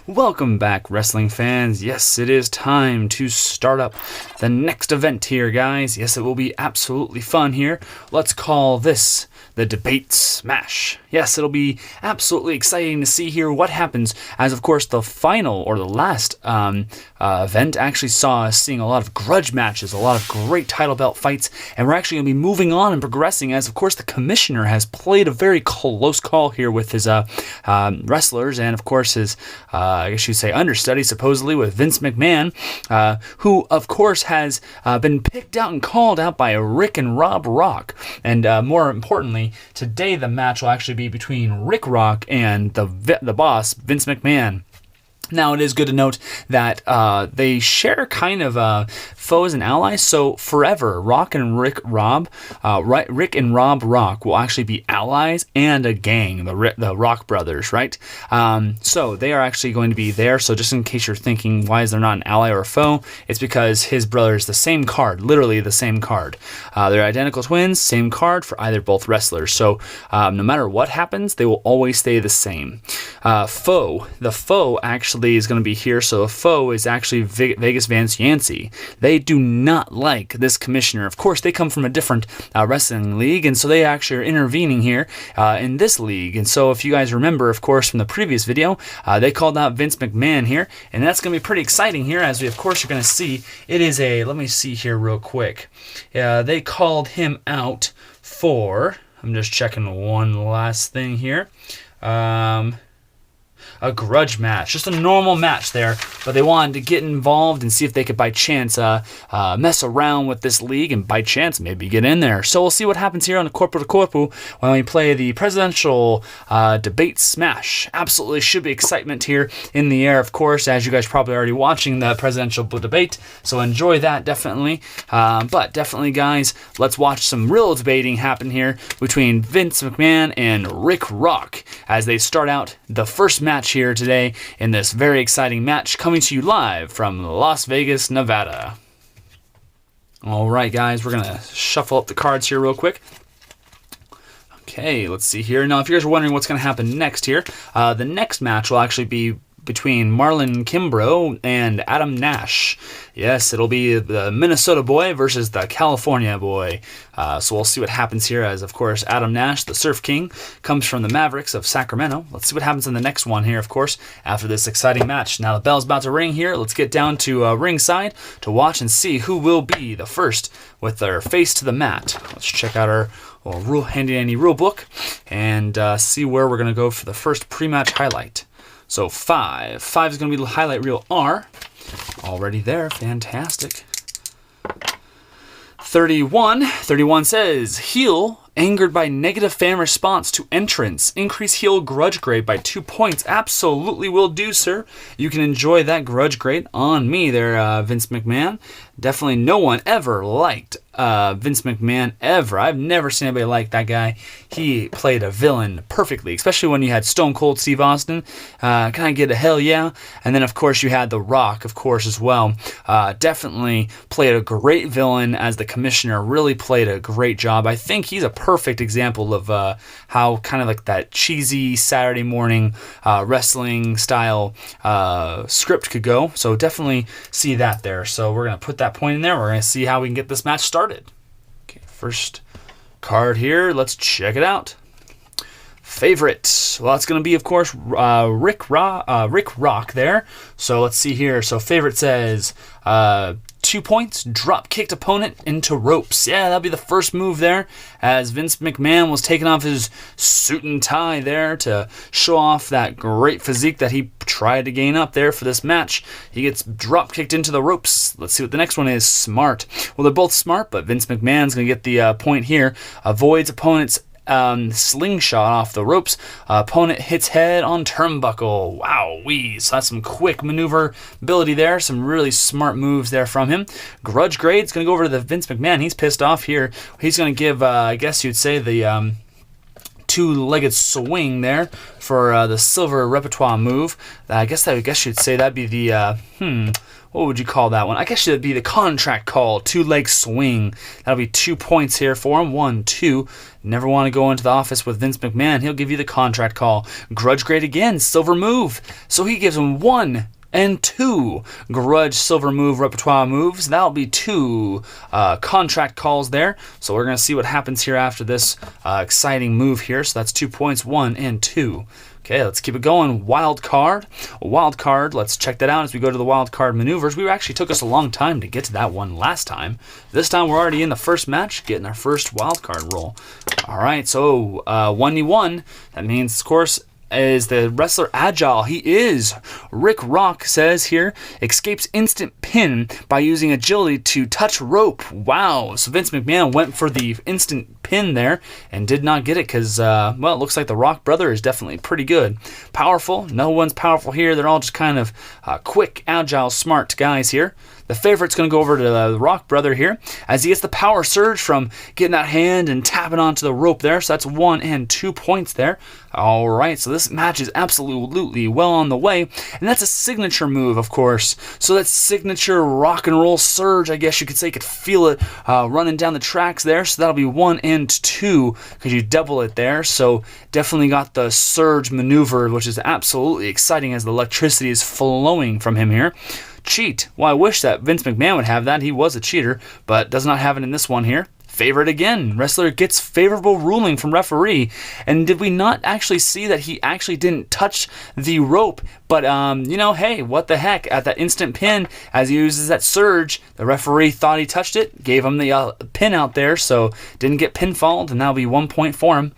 Welcome back, wrestling fans. Yes, it is time to start up the next event here, guys. Yes, it will be absolutely fun here. Let's call this the Debate Smash. Yes, it'll be absolutely exciting to see here what happens, as of course the final or the last event actually saw us seeing a lot of grudge matches, a lot of great title belt fights, and we're actually going to be moving on and progressing as of course the commissioner has played a very close call here with his wrestlers and of course his I guess you'd say understudy supposedly with Vince McMahon, who of course has been picked out and called out by Rick and Rob Rock. And more importantly, today the match will actually be between Rick Rock and the boss, Vince McMahon. Now, it is good to note that they share kind of foes and allies. So forever, Rick and Rob Rock will actually be allies and a gang, the Rock brothers, right? So they are actually going to be there. So just in case you're thinking, why is there not an ally or a foe? It's because his brother is the same card, literally the same card. They're identical twins, same card for both wrestlers. So no matter what happens, they will always stay the same. The foe actually is going to be here. So a foe is actually Vegas Vance Yancey. They do not like this commissioner. Of course, they come from a different wrestling league, and so they actually are intervening here in this league. And so if you guys remember, of course, from the previous video, they called out Vince McMahon here, and that's going to be pretty exciting here, as we, of course, are going to see. It is let me see here real quick. They called him out for, I'm just checking one last thing here. A grudge match, just a normal match there, but they wanted to get involved and see if they could by chance mess around with this league and by chance maybe get in there. So we'll see what happens here on the Corpo to Corpo when we play the presidential debate smash. Absolutely should be excitement here in the air, of course, as you guys probably already watching the presidential debate, so enjoy that definitely. But definitely, guys, let's watch some real debating happen here between Vince McMahon and Rick Rock as they start out the first match here today in this very exciting match, coming to you live from Las Vegas, Nevada. Alright, guys, we're gonna shuffle up the cards here real quick. Okay, let's see here. Now, if you guys are wondering what's gonna happen next here, the next match will actually be between Marlon Kimbrough and Adam Nash. Yes, it'll be the Minnesota boy versus the California boy. So we'll see what happens here as, of course, Adam Nash, the Surf King, comes from the Mavericks of Sacramento. Let's see what happens in the next one here, of course, after this exciting match. Now the bell's about to ring here. Let's get down to ringside to watch and see who will be the first with their face to the mat. Let's check out our handy-dandy rule book and see where we're going to go for the first pre-match highlight. So 5 is going to be the highlight reel R. Already there. Fantastic. 31 says, heel angered by negative fan response to entrance. Increase heel grudge grade by 2 points. Absolutely will do, sir. You can enjoy that grudge grade on me there, Vince McMahon. Definitely no one ever liked Vince McMahon, ever. I've never seen anybody like that guy. He played a villain perfectly, especially when you had Stone Cold Steve Austin. Can I get a hell yeah? And then, of course, you had The Rock, of course, as well. Definitely played a great villain as the commissioner. Really played a great job. I think he's a perfect example of how kind of like that cheesy Saturday morning wrestling style script could go. So definitely see that there. So we're going to put that point in there. We're going to see how we can get this match started. Okay, first card here. Let's check it out. Favorite. Well, it's going to be, of course, Rick Rock there. So let's see here. So favorite says 2 points, drop kicked opponent into ropes. Yeah, that'll be the first move there, as Vince McMahon was taking off his suit and tie there to show off that great physique that he tried to gain up there for this match. He gets drop kicked into the ropes. Let's see what the next one is. Smart. Well, they're both smart, but Vince McMahon's going to get the point here. Avoids opponent's slingshot off the ropes. Opponent hits head on turnbuckle. Wow, so that's some quick maneuverability there. Some really smart moves there from him. Grudge grade's going to go over to the Vince McMahon. He's pissed off here. He's going to give, I guess you'd say, the two-legged swing there for the silver repertoire move. I guess you'd say that'd be the what would you call that one? I guess it'd be the contract call, two-leg swing. That'll be 2 points here for him. 1, 2. Never want to go into the office with Vince McMahon. He'll give you the contract call. Grudge grade again, silver move. So he gives him 1 and 2 grudge silver move repertoire moves. That'll be 2 contract calls there. So we're going to see what happens here after this exciting move here. So that's 2 points, 1 and 2. Okay, let's keep it going. Wild card. Wild card, let's check that out as we go to the wild card maneuvers. We actually took us a long time to get to that one last time. This time we're already in the first match, getting our first wild card roll. All right, so 1v1. That means, of course, is the wrestler agile? He is. Rick Rock says here, escapes instant pin by using agility to touch rope. Wow. So Vince McMahon went for the instant pin there and did not get it because, well, it looks like the Rock brother is definitely pretty good. Powerful. No one's powerful here. They're all just kind of quick, agile, smart guys here. The favorite's going to go over to the Rock brother here as he gets the power surge from getting that hand and tapping onto the rope there. So that's 1 and 2 points there. All right, so this match is absolutely well on the way. And that's a signature move, of course. So that signature rock and roll surge, I guess you could say. You could feel it running down the tracks there. So that'll be 1 and 2 because you double it there. So definitely got the surge maneuver, which is absolutely exciting as the electricity is flowing from him here. Cheat. Well, I wish that Vince McMahon would have that. He was a cheater, but does not have it in this one here. Favorite again. Wrestler gets favorable ruling from referee. And did we not actually see that he actually didn't touch the rope? But, you know, hey, what the heck? At that instant pin, as he uses that surge, the referee thought he touched it, gave him the pin out there, so didn't get pinfalled, and that'll be 1 point for him.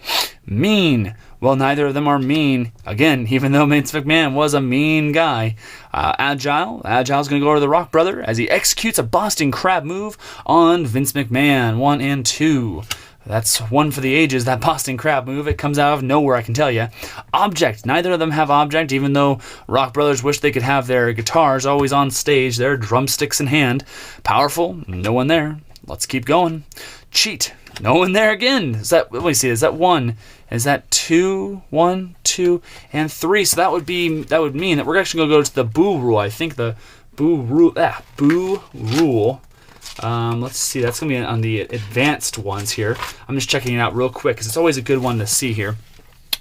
Mean. Well, neither of them are mean. Again, even though Vince McMahon was a mean guy. Agile. Agile's going to go to the Rock brother as he executes a Boston Crab move on Vince McMahon. 1 and 2. That's one for the ages, that Boston Crab move. It comes out of nowhere, I can tell you. Object. Neither of them have object, even though Rock brothers wish they could have their guitars always on stage, their drumsticks in hand. Powerful. No one there. Let's keep going. Cheat. No one there again. Let me see. Is that 1? Is that 2? 1, 2, and 3. So that would mean that we're actually going to go to the boo rule. I think the boo rule. Boo rule. Let's see. That's going to be on the advanced ones here. I'm just checking it out real quick because it's always a good one to see here.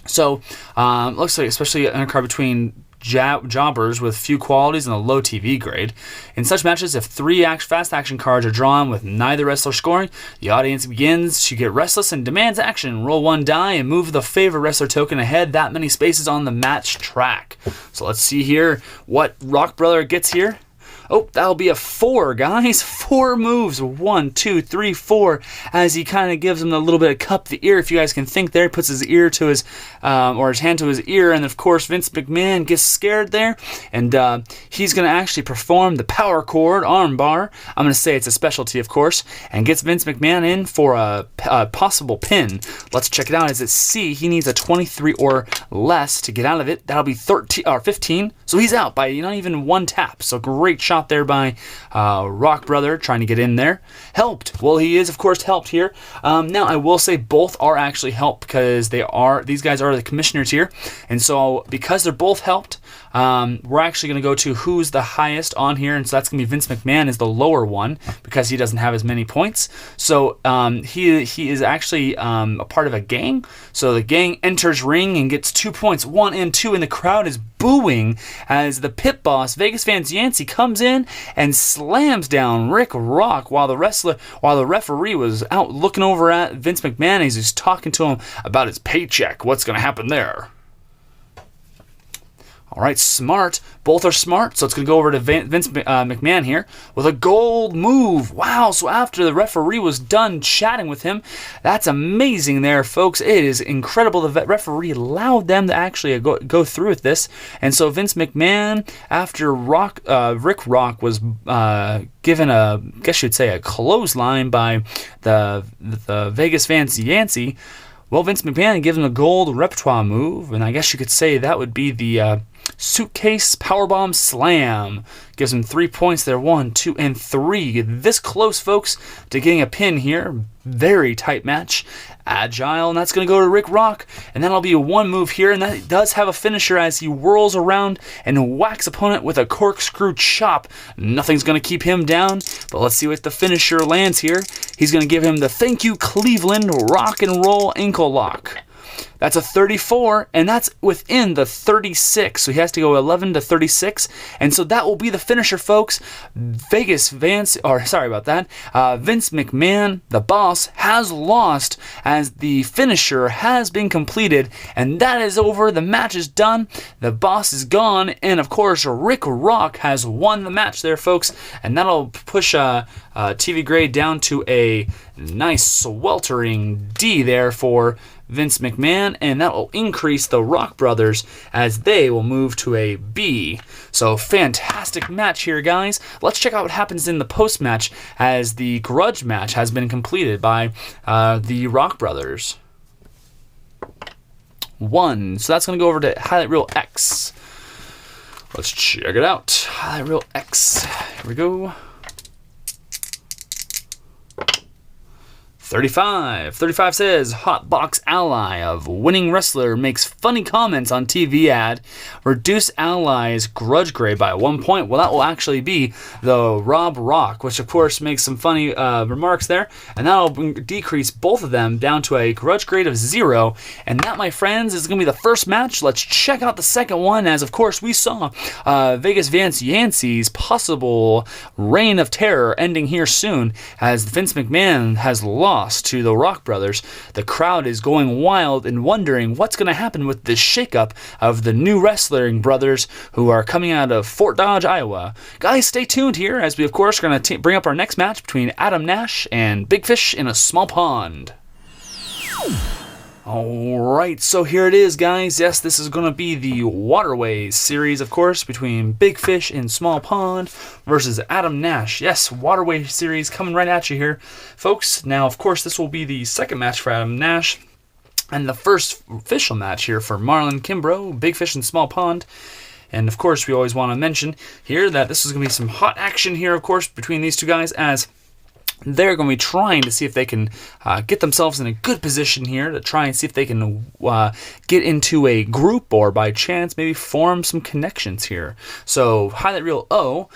So looks like, especially an undercard between jobbers with few qualities and a low TV grade. In such matches, if 3 fast action cards are drawn with neither wrestler scoring, the audience begins to get restless and demands action. Roll 1 die and move the favorite wrestler token ahead that many spaces on the match track. So let's see here what Rock brother gets here. Oh, that'll be a 4, guys. 4 moves. 1, 2, 3, 4. As he kind of gives him a little bit of cup the ear, if you guys can think there. He puts his ear to his, or his hand to his ear. And of course, Vince McMahon gets scared there. And he's going to actually perform the power chord armbar. I'm going to say it's a specialty, of course. And gets Vince McMahon in for a possible pin. Let's check it out. As it's C, he needs a 23 or less to get out of it. That'll be 13 or 15. So he's out by not even 1 tap. So great shot there by Rock brother trying to get in there. Helped. Well, he is of course helped here. Now I will say both are actually helped because these guys are the commissioners here, and so because they're both helped, we're actually going to go to who's the highest on here, and so that's going to be Vince McMahon is the lower one because he doesn't have as many points. So he is actually a part of a gang. So the gang enters ring and gets 2 points, 1 and 2, and the crowd is booing as the pit boss Vegas Fans Yancey comes in and slams down Rick Rock while the referee was out looking over at Vince McMahon as he's talking to him about his paycheck. What's going to happen there? All right, smart. Both are smart, so it's going to go over to Vince McMahon here with a gold move. Wow, so after the referee was done chatting with him, that's amazing there, folks. It is incredible. The referee allowed them to actually go through with this. And so Vince McMahon, after Rick Rock was given I guess you'd say a clothesline by the Vegas Fans Yancey, well, Vince McMahon gives him a gold repertoire move, and I guess you could say that would be the Suitcase Powerbomb Slam. Gives him 3 points there. 1, 2, and 3. This close, folks, to getting a pin here. Very tight match. Agile, and that's going to go to Rick Rock. And that'll be one move here, and that does have a finisher as he whirls around and whacks opponent with a corkscrew chop. Nothing's going to keep him down, but let's see what the finisher lands here. He's going to give him the Thank You Cleveland Rock and Roll Ankle Lock. That's a 34, and that's within the 36. So he has to go 11 to 36, and so that will be the finisher, folks. Vince McMahon, the boss, has lost as the finisher has been completed, and that is over. The match is done. The boss is gone, and of course, Rick Rock has won the match there, folks, and that'll push TV grade down to a nice sweltering D there for Vince McMahon, and that will increase the Rock Brothers as they will move to a B. So fantastic match here, guys. Let's check out what happens in the post-match as the grudge match has been completed by the Rock Brothers. 1. So that's going to go over to Highlight Reel X. Let's check it out. Highlight Reel X. Here we go. 35. 35 says, Hotbox ally of winning wrestler makes funny comments on TV ad. Reduce allies grudge grade by 1 point. Well, that will actually be the Rob Rock, which of course makes some funny remarks there. And that'll decrease both of them down to a grudge grade of 0. And that, my friends, is going to be the first match. Let's check out the second one, as of course we saw Vegas Vance Yancey's possible reign of terror ending here soon, as Vince McMahon has lost to the Rock Brothers. The crowd is going wild and wondering what's going to happen with this shakeup of the new wrestling brothers who are coming out of Fort Dodge, Iowa. Guys, stay tuned here as we, of course, are going to bring up our next match between Adam Nash and Big Fish in a Small Pond. Alright, so here it is, guys. Yes, this is going to be the Waterways series, of course, between Big Fish in Small Pond versus Adam Nash. Yes, Waterway series coming right at you here, folks. Now, of course, this will be the second match for Adam Nash and the first official match here for Marlon Kimbrough, Big Fish in Small Pond. And, of course, we always want to mention here that this is going to be some hot action here, of course, between these two guys, as they're going to be trying to see if they can get themselves in a good position here to try and see if they can get into a group or by chance maybe form some connections here. So Highlight Reel O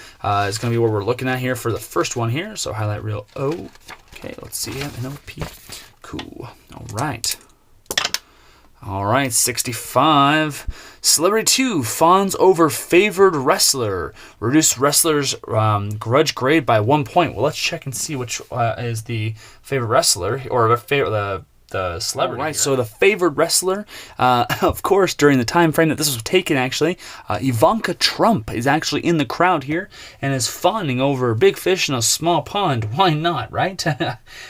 is going to be what we're looking at here for the first one here. So Highlight Reel O. Okay, let's see. NOP. Cool. All right. All right, 65. Celebrity 2 fawns over favored wrestler. Reduce wrestler's grudge grade by 1 point. Well, let's check and see which is the favorite wrestler, or the celebrity. All right, so the favored wrestler, of course, during the time frame that this was taken, actually, Ivanka Trump is actually in the crowd here and is fawning over Big Fish in a Small Pond. Why not, right?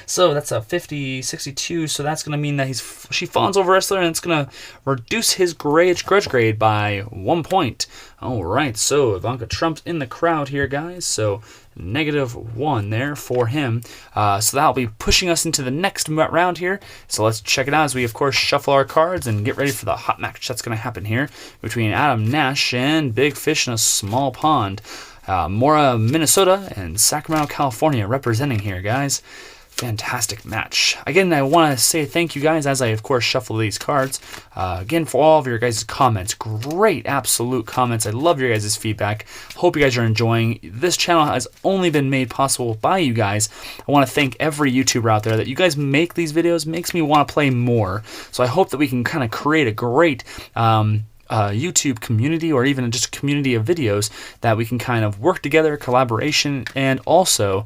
So that's a 50-62, so that's going to mean that she fawns over wrestler, and it's going to reduce his grudge grade by 1 point. All right, so Ivanka Trump's in the crowd here, guys, so -1 there for him. So that'll be pushing us into the next round here. So let's check it out as we, of course, shuffle our cards and get ready for the hot match that's going to happen here between Adam Nash and Big Fish in a Small Pond. Mora, Minnesota, and Sacramento, California representing here, guys. Fantastic match. Again, I want to say thank you guys as I, of course, shuffle these cards. Again, for all of your guys' comments. Great, absolute comments. I love your guys' feedback. Hope you guys are enjoying. This channel has only been made possible by you guys. I want to thank every YouTuber out there that you guys make these videos. Makes me want to play more. So I hope that we can kind of create a great YouTube community, or even just a community of videos that we can kind of work together, collaboration, and also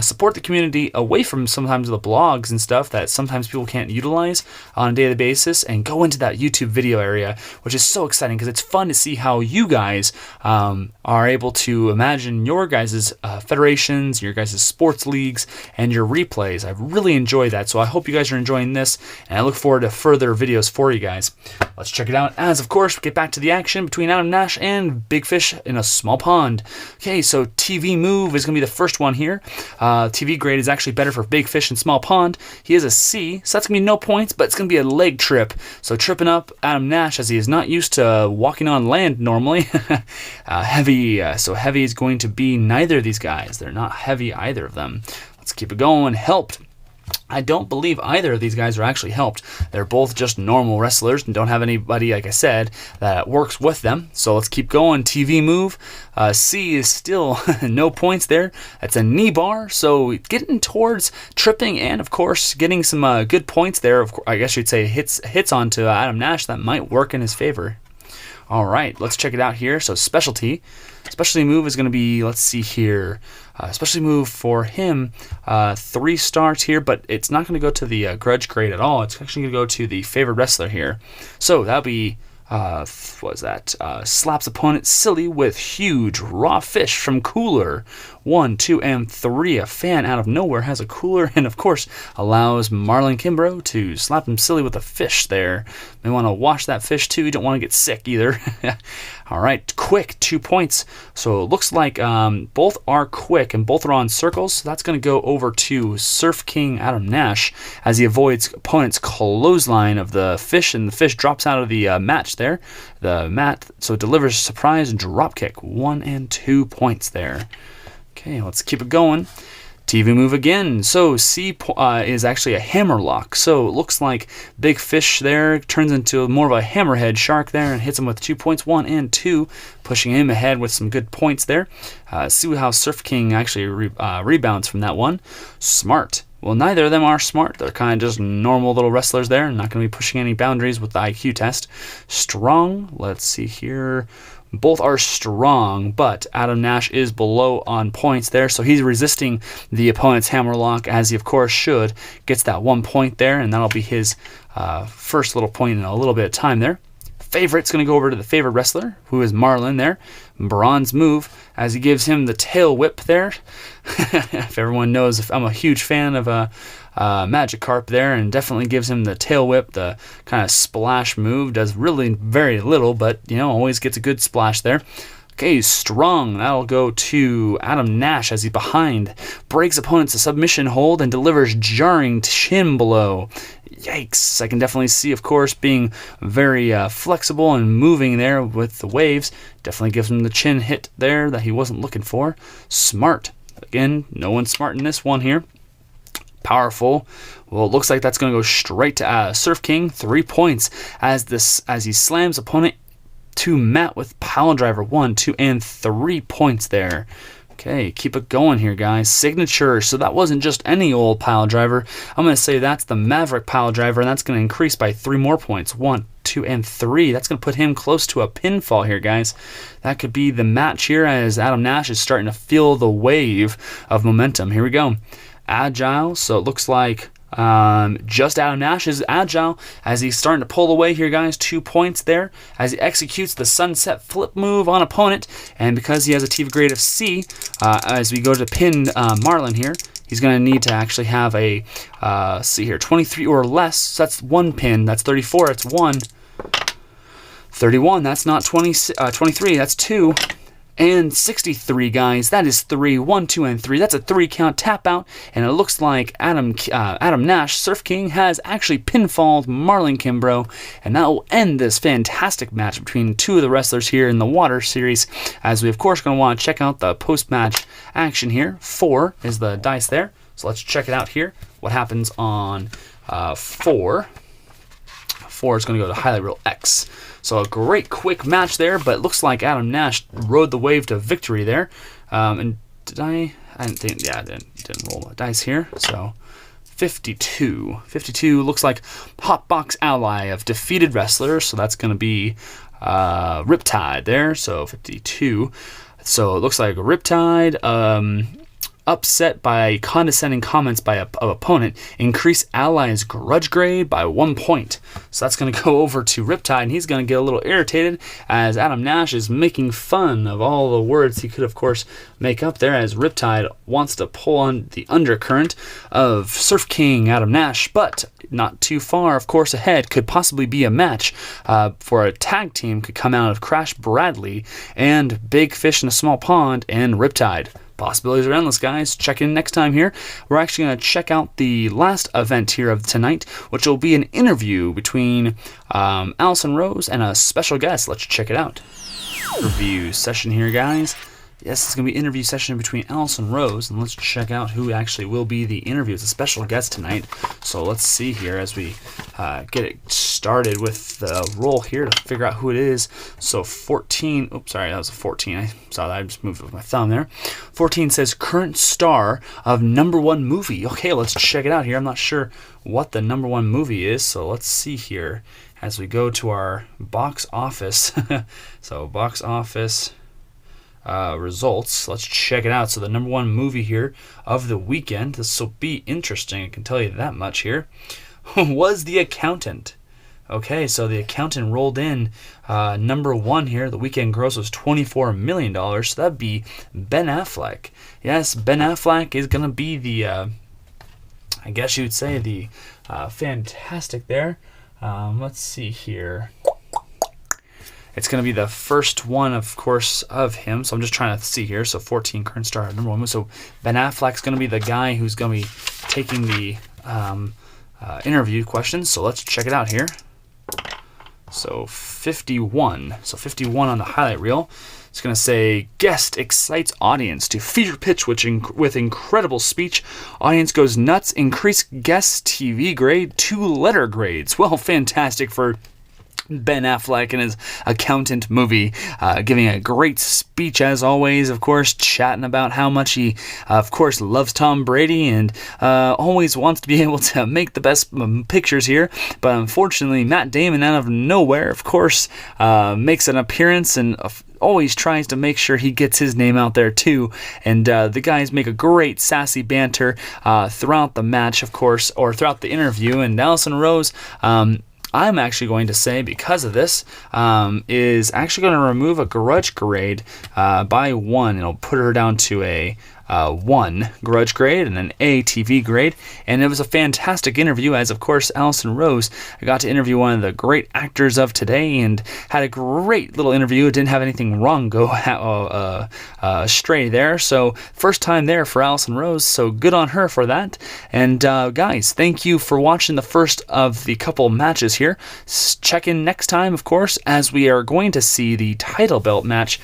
support the community away from sometimes the blogs and stuff that sometimes people can't utilize on a daily basis, and go into that YouTube video area, which is so exciting because it's fun to see how you guys are able to imagine your guys' federations, your guys' sports leagues, and your replays. I really enjoy that, so I hope you guys are enjoying this, and I look forward to further videos for you guys. Let's check it out, as of course course, get back to the action between Adam Nash and Big Fish in a small pond. Okay, so TV move is going to be the first one here. TV grade is actually better for Big Fish in small pond. He is a C, so that's going to be no points, but it's going to be a leg trip. So tripping up Adam Nash as he is not used to walking on land normally. Heavy, so heavy is going to be neither of these guys. They're not heavy, either of them. Let's keep it going. Helped. I don't believe either of these guys are actually helped. They're both just normal wrestlers and don't have anybody, like I said, that works with them. So let's keep going. TV move. C is still no points there. That's a knee bar. So getting towards tripping and, of course, getting some good points there. Of course, I guess you'd say hits onto Adam Nash. That might work in his favor. All right, let's check it out here. So specialty move is going to be, let's see here, specialty move for him, 3 stars here, but it's not going to go to the grudge grade at all. It's actually going to go to the favored wrestler here. So that'll be, what was that? Slaps opponent silly with huge raw fish from cooler. 1, 2, and 3. A fan out of nowhere has a cooler and, of course, allows Marlon Kimbrough to slap him silly with a fish there. They want to wash that fish, too. You don't want to get sick, either. All right, quick, 2 points. So it looks like both are quick and both are on circles. So that's going to go over to Surf King Adam Nash as he avoids opponent's clothesline of the fish, and the fish drops out of the match there. The mat, so it delivers a surprise drop kick. 1 and 2 points there. Okay, let's keep it going. TV move again. So C is actually a hammerlock. So it looks like Big Fish there turns into more of a hammerhead shark there and hits him with 2 points, 1 and 2, pushing him ahead with some good points there. See how Surf King actually rebounds from that one. Smart. Well, neither of them are smart. They're kind of just normal little wrestlers there. Not going to be pushing any boundaries with the IQ test. Strong. Let's see here. Both are strong, but Adam Nash is below on points there, so he's resisting the opponent's hammerlock, as he of course should. Gets that 1 point there, and that'll be his first little point in a little bit of time there. Favorite's going to go over to the favorite wrestler, who is Marlon there. Bronze move, as he gives him the tail whip there. If everyone knows, I'm a huge fan of Magikarp there, and definitely gives him the tail whip, the kind of splash move. Does really very little, but, you know, always gets a good splash there. Okay, strong. That'll go to Adam Nash as he behind. Breaks opponent's submission hold and delivers jarring shin blow. Yikes. I can definitely see, of course, being very flexible and moving there with the waves. Definitely gives him the chin hit there that he wasn't looking for. Smart. Again, no one's smart in this one here. Powerful. Well, it looks like that's going to go straight to Surf King. 3 points as he slams opponent to mat with pile driver. 1, 2, and 3 points there. Okay, keep it going here, guys. Signature. So that wasn't just any old pile driver. I'm going to say that's the Maverick pile driver, and that's going to increase by 3 more points. 1, 2, and 3. That's going to put him close to a pinfall here, guys. That could be the match here as Adam Nash is starting to feel the wave of momentum. Here we go. Agile. So it looks like just Adam Nash is agile as he's starting to pull away here, guys. 2 points there as he executes the sunset flip move on opponent, and because he has a TV grade of C, as we go to pin Marlon here, he's going to need to actually have a see here, 23 or less. So that's 1 pin. That's 34. That's 1. 31. That's not 23. That's 2. And 63, guys. That is 3. 1, 2, and 3. That's a 3 count tap out. And it looks like Adam Nash, Surf King, has actually pinfalled Marlon Kimbrough. And that will end this fantastic match between 2 of the wrestlers here in the Water Series. As we, of course, going to want to check out the post-match action here. 4 is the dice there. So let's check it out here. What happens on 4. 4 is going to go to highlight reel X. So a great quick match there, but it looks like Adam Nash rode the wave to victory there. And I didn't roll the dice here. So 52. 52 looks like Hotbox ally of defeated wrestlers. So that's going to be Riptide there. So 52. So it looks like Riptide. upset by condescending comments by of opponent. Increase allies' grudge grade by 1 point. So that's going to go over to Riptide, and he's going to get a little irritated as Adam Nash is making fun of all the words he could, of course, make up there, as Riptide wants to pull on the undercurrent of Surf King Adam Nash, but not too far, of course, ahead could possibly be a match for a tag team could come out of Crash Bradley and Big Fish in a Small Pond and Riptide. Possibilities are endless, guys. Check in next time here. We're actually going to check out the last event here of tonight, which will be an interview between Allison Rose and a special guest. Let's check it out. Review session here, guys. Yes, it's going to be an interview session between Allison Rose, and let's check out who actually will be the interview. It's a special guest tonight, so let's see here as we get it started with the roll here to figure out who it is. So 14, oops, sorry, that was a 14. I saw that, I just moved it with my thumb there. 14 says, current star of #1 movie. Okay, let's check it out here. I'm not sure what the #1 movie is, so let's see here as we go to our box office. So box office results. Let's check it out. So the #1 movie here of the weekend, this will be interesting, I can tell you that much here, was The Accountant. Okay, so The Accountant rolled in #1 here. The weekend gross was $24 million, so that'd be Ben Affleck. Yes, Ben Affleck is going to be the, I guess you would say, the fantastic there. Let's see here. It's going to be the first one, of course, of him. So I'm just trying to see here. So 14, current star, #1. So Ben Affleck's going to be the guy who's going to be taking the interview questions. So let's check it out here. So 51. So 51 on the highlight reel. It's going to say, guest excites audience to feature pitch with incredible speech. Audience goes nuts. Increase guest TV grade 2 letter grades. Well, fantastic for Ben Affleck in his Accountant movie, giving a great speech as always, of course, chatting about how much he, of course, loves Tom Brady and always wants to be able to make the best pictures here. But unfortunately, Matt Damon, out of nowhere, of course, makes an appearance and always tries to make sure he gets his name out there too. And the guys make a great sassy banter throughout the match, of course, or throughout the interview. And Allison Rose, I'm actually going to say, because of this, is actually going to remove a grudge grade by 1. It'll put her down to a 1 grudge grade and an A TV grade. And it was a fantastic interview, as of course Allison Rose got to interview one of the great actors of today and had a great little interview. It didn't have anything wrong go astray there. So first time there for Allison Rose, so good on her for that. And guys, thank you for watching the first of the couple matches here. Check in next time, of course, as we are going to see the title belt match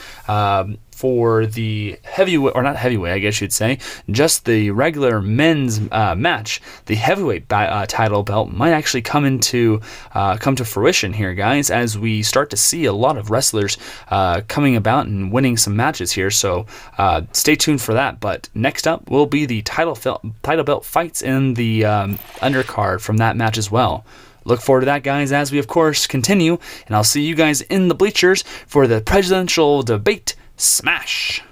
for the heavyweight, or not heavyweight, I guess you'd say, just the regular men's match. The heavyweight title belt might actually come to fruition here, guys, as we start to see a lot of wrestlers coming about and winning some matches here. So stay tuned for that. But next up will be the title belt fights in the undercard from that match as well. Look forward to that, guys, as we, of course, continue. And I'll see you guys in the bleachers for the presidential debate smash.